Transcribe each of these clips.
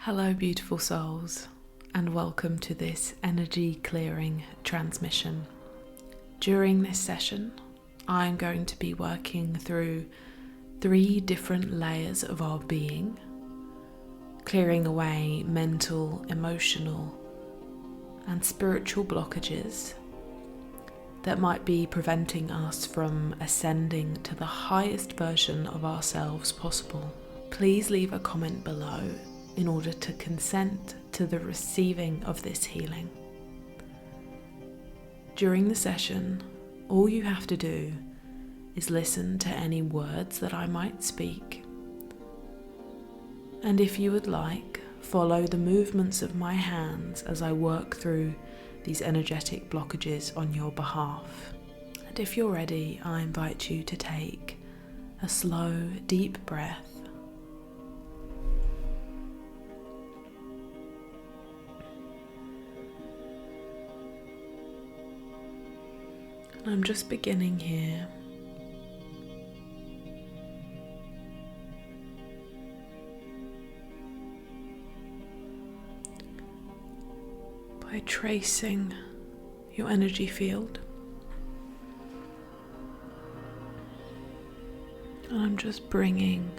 Hello beautiful souls, and welcome to this energy clearing transmission. During this session, I'm going to be working through 3 different layers of our being, clearing away mental, emotional, and spiritual blockages that might be preventing us from ascending to the highest version of ourselves possible. Please leave a comment below in order to consent to the receiving of this healing. During the session, all you have to do is listen to any words that I might speak, and if you would like, follow the movements of my hands as I work through these energetic blockages on your behalf. And if you're ready, I invite you to take a slow, deep breath. I'm just beginning here by tracing your energy field, and I'm just bringing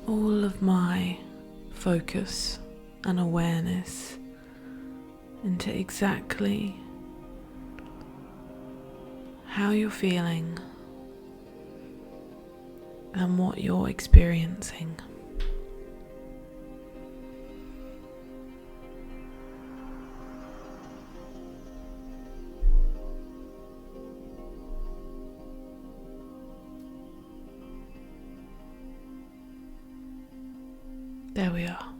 all of my focus and awareness into exactly how you're feeling and what you're experiencing. There we are.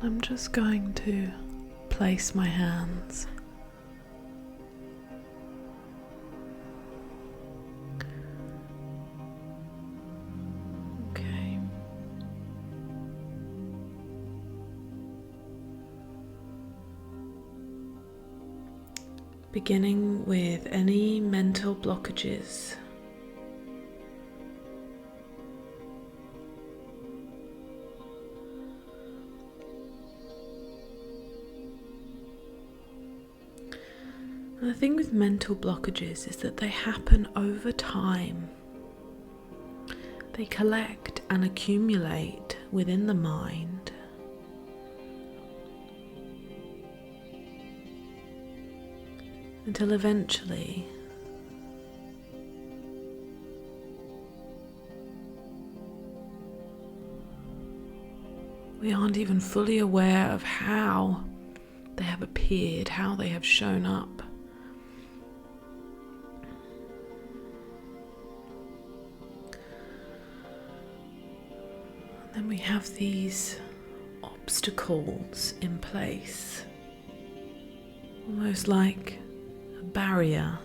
I'm just going to place my hands beginning with any mental blockages. And the thing with mental blockages is that they happen over time. They collect and accumulate within the mind. Until eventually we aren't even fully aware of how they have appeared, how they have shown up. And then we have these obstacles in place, almost like barrier.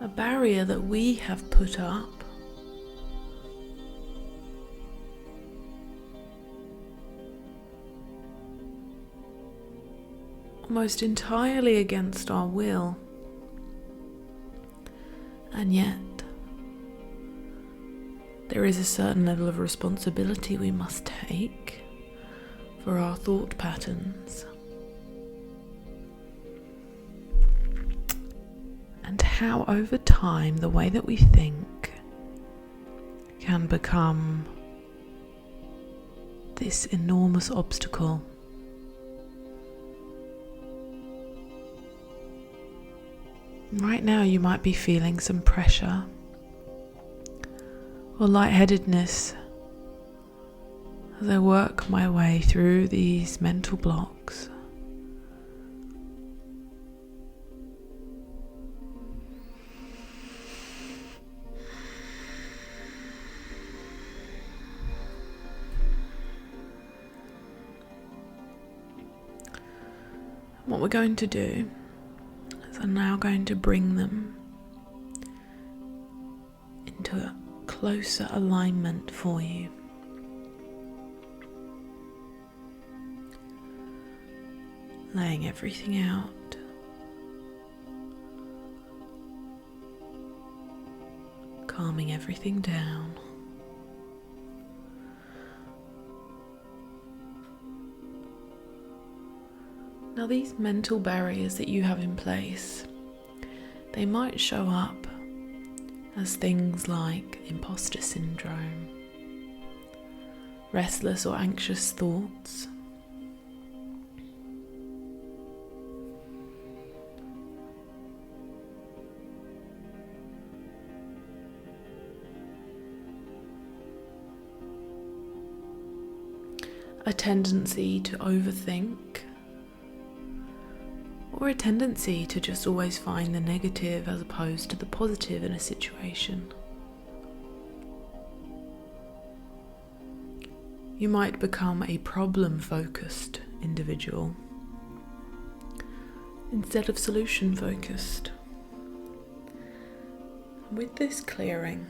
A barrier that we have put up almost entirely against our will, and yet there is a certain level of responsibility we must take for our thought patterns and how over time the way that we think can become this enormous obstacle. Right now you might be feeling some pressure or lightheadedness as I work my way through these mental blocks. What we're going to do is I'm now going to bring them into a closer alignment for you. Laying everything out. Calming everything down. Now these mental barriers that you have in place, they might show up as things like imposter syndrome, restless or anxious thoughts, a tendency to overthink, or a tendency to just always find the negative as opposed to the positive in a situation. You might become a problem-focused individual instead of solution-focused. With this clearing,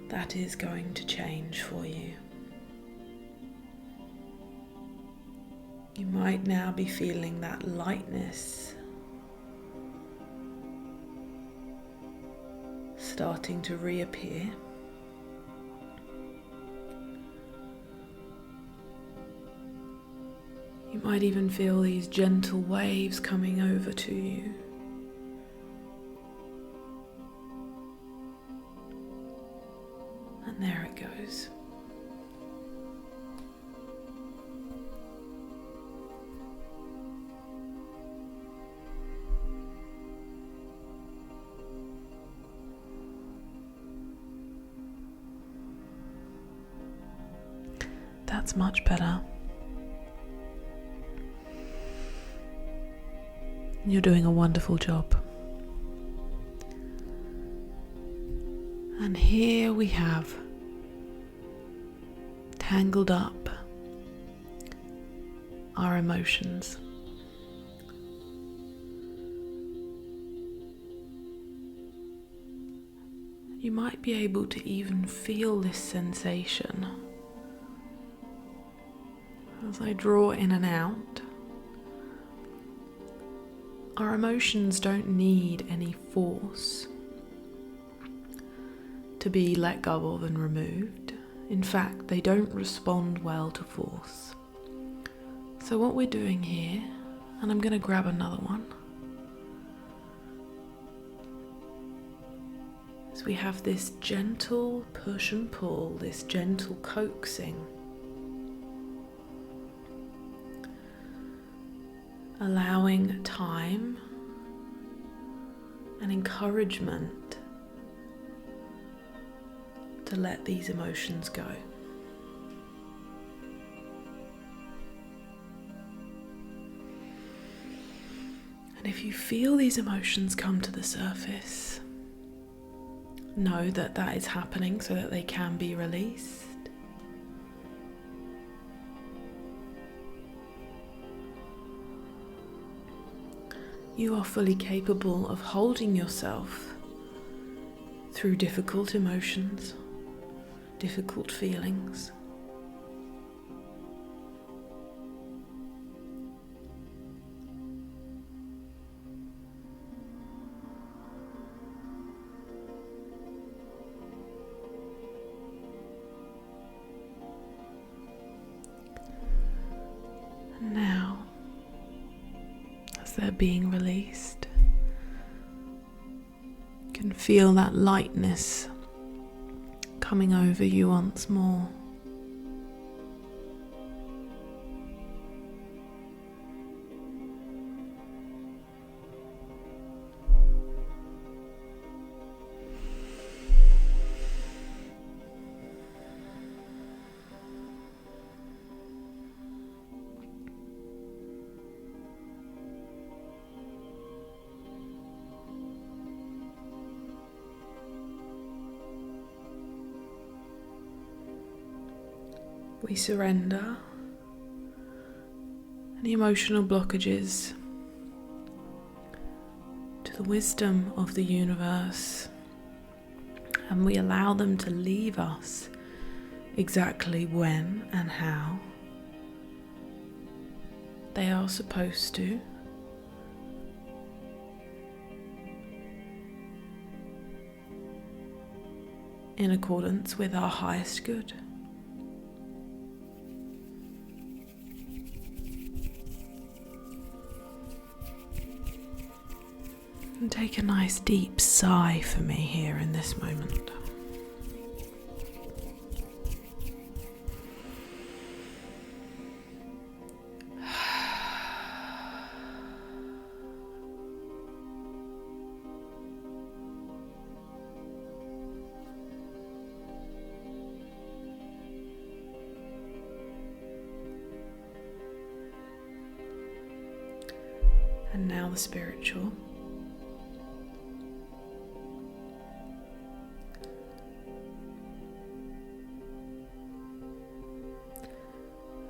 that is going to change for you. You might now be feeling that lightness starting to reappear. You might even feel these gentle waves coming over to you. And there it goes. That's much better. You're doing a wonderful job. And here we have tangled up our emotions. You might be able to even feel this sensation as I draw in and out. Our emotions don't need any force to be let go of and removed. In fact, they don't respond well to force. So what we're doing here, and I'm going to grab another one, is we have this gentle push and pull, this gentle coaxing, allowing time and encouragement to let these emotions go. And if you feel these emotions come to the surface, know that that is happening so that they can be released. You are fully capable of holding yourself through difficult emotions, difficult feelings. And now, as they're being released, you can feel that lightness coming over you once more. We surrender any emotional blockages to the wisdom of the universe, and we allow them to leave us exactly when and how they are supposed to. In accordance with our highest good. And take a nice deep sigh for me here in this moment. And now the spiritual.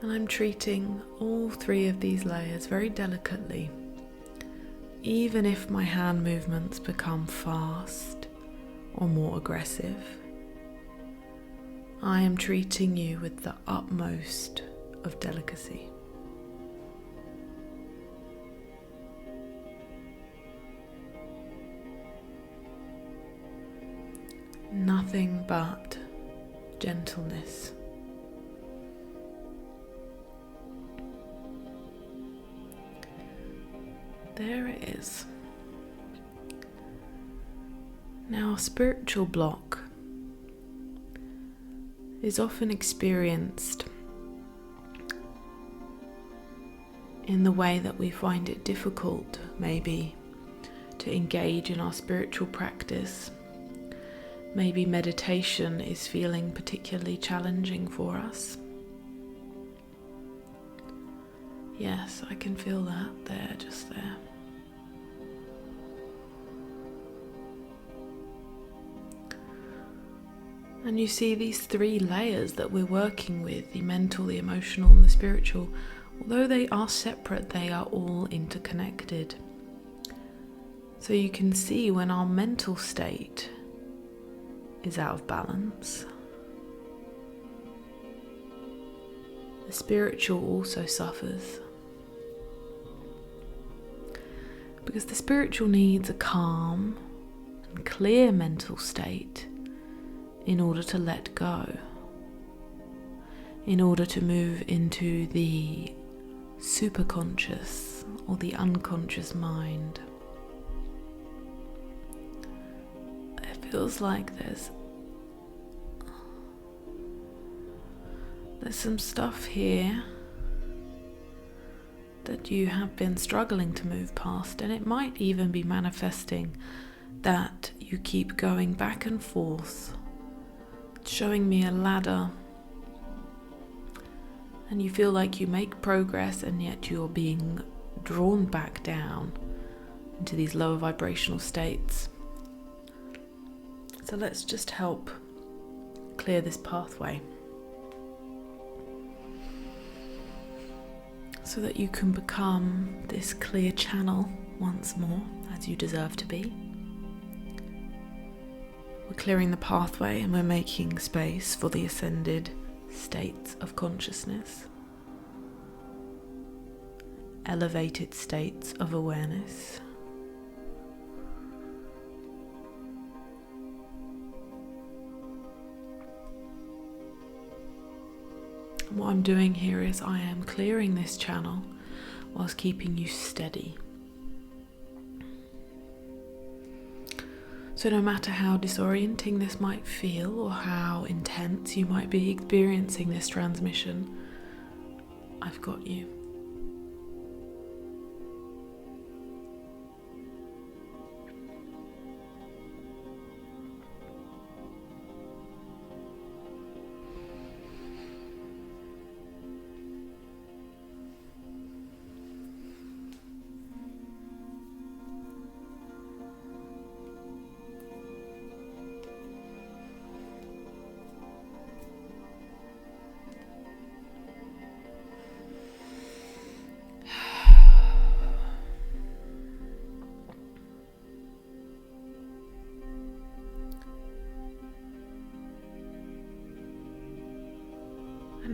And I'm treating all three of these layers very delicately. Even if my hand movements become fast or more aggressive, I am treating you with the utmost of delicacy. Nothing but gentleness. There it is. Now, a spiritual block is often experienced in the way that we find it difficult, maybe, to engage in our spiritual practice. Maybe meditation is feeling particularly challenging for us. Yes, I can feel that there, just there. And you see these three layers that we're working with, the mental, the emotional, and the spiritual, although they are separate, they are all interconnected. So you can see when our mental state is out of balance, the spiritual also suffers. Because the spiritual needs a calm and clear mental state in order to let go, in order to move into the superconscious or the unconscious mind. It feels like there's some stuff here that you have been struggling to move past, and it might even be manifesting that you keep going back and forth, showing me a ladder, and you feel like you make progress and yet you're being drawn back down into these lower vibrational states. So let's just help clear this pathway so that you can become this clear channel once more, as you deserve to be. We're clearing the pathway and we're making space for the ascended states of consciousness, elevated states of awareness. And what I'm doing here is I am clearing this channel whilst keeping you steady. So no matter how disorienting this might feel or how intense you might be experiencing this transmission, I've got you.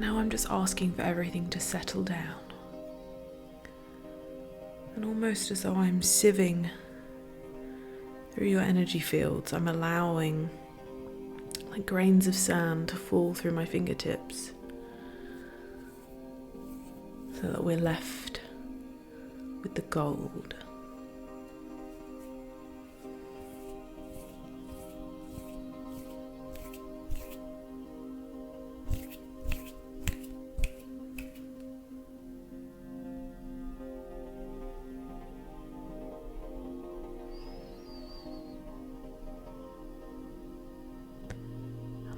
now I'm just asking for everything to settle down. And almost as though I'm sieving through your energy fields, I'm allowing like grains of sand to fall through my fingertips so that we're left with the gold.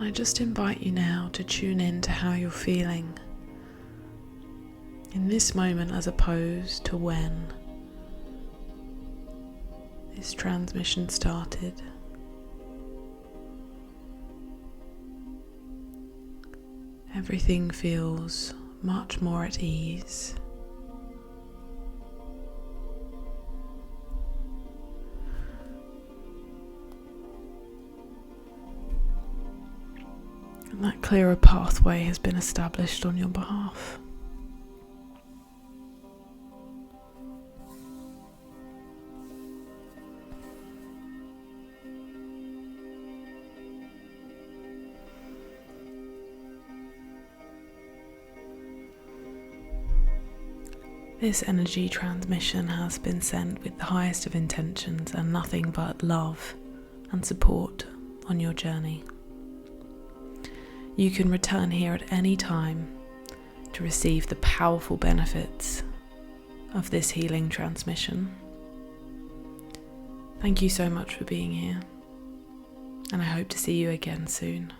I just invite you now to tune in to how you're feeling in this moment as opposed to when this transmission started. Everything feels much more at ease. And that clearer pathway has been established on your behalf. This energy transmission has been sent with the highest of intentions and nothing but love and support on your journey. You can return here at any time to receive the powerful benefits of this healing transmission. Thank you so much for being here, and I hope to see you again soon.